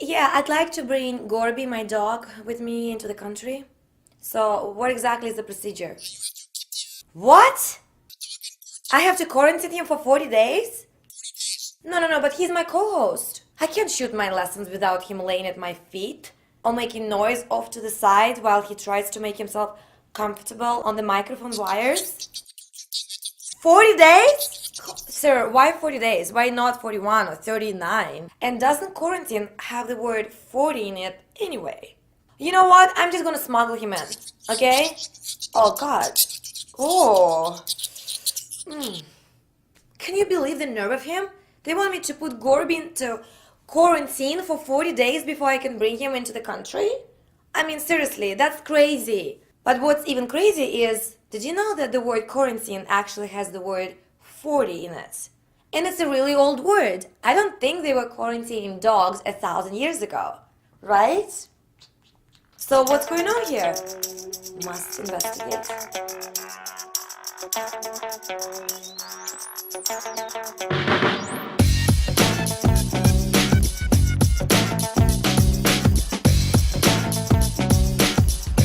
Yeah, I'd like to bring Gorby, my dog, with me into the country. So, what exactly is the procedure? What? I have to quarantine him for 40 days? No, but he's my co-host. I can't shoot my lessons without him laying at my feet or making noise off to the side while he tries to make himself comfortable on the microphone wires. 40 days? Sir, why 40 days? Why not 41 or 39? And doesn't quarantine have the word 40 in it anyway? You know what? I'm just gonna smuggle him in, okay? Oh god. Oh. Can you believe the nerve of him? They want me to put Gorby into quarantine for 40 days before I can bring him into the country? I mean, seriously, that's crazy. But what's even crazy is, did you know that the word quarantine actually has the word 40 in it? And it's a really old word. I don't think they were quarantining dogs 1,000 years ago, right? So what's going on here? Must investigate.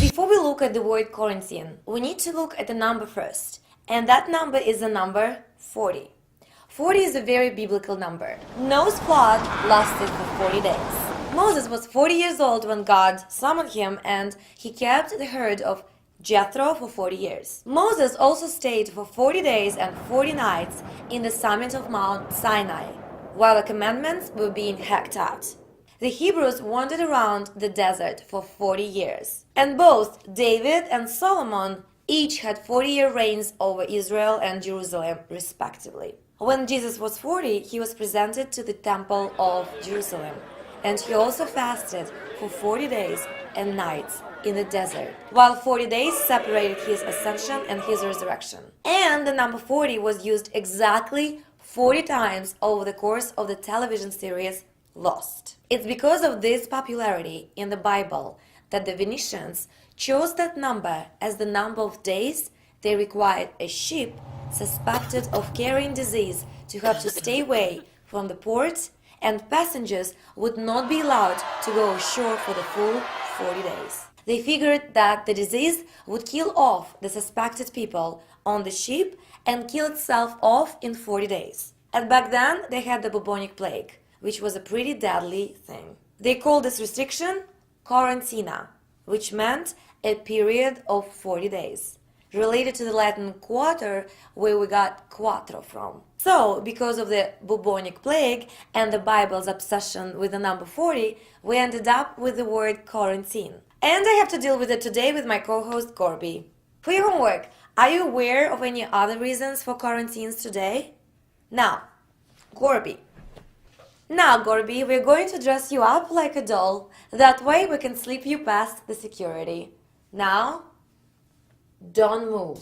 Before we look at the word quarantine, we need to look at the number first. And that number is the number 40. 40 is a very biblical number. Noah's flood lasted for 40 days. Moses was 40 years old when God summoned him, and he kept the herd of Jethro for 40 years. Moses also stayed for 40 days and 40 nights in the summit of Mount Sinai, while the commandments were being hacked out. The Hebrews wandered around the desert for 40 years. And both David and Solomon each had 40-year reigns over Israel and Jerusalem, respectively. When Jesus was 40, he was presented to the temple of Jerusalem. And he also fasted for 40 days and nights in the desert, while 40 days separated his ascension and his resurrection. And the number 40 was used exactly 40 times over the course of the television series Lost. It's because of this popularity in the Bible that the Venetians chose that number as the number of days they required a ship suspected of carrying disease to have to stay away from the port, and passengers would not be allowed to go ashore for the full 40 days. They figured that the disease would kill off the suspected people on the ship and kill itself off in 40 days. And back then, they had the bubonic plague, which was a pretty deadly thing. They called this restriction quarantina, which meant a period of 40 days, related to the Latin quarter, where we got quattro from. So, because of the bubonic plague and the Bible's obsession with the number 40, we ended up with the word quarantine. And I have to deal with it today with my co-host Gorby. For your homework, are you aware of any other reasons for quarantines today? Now, Gorby, we're going to dress you up like a doll. That way we can slip you past the security. Now, don't move.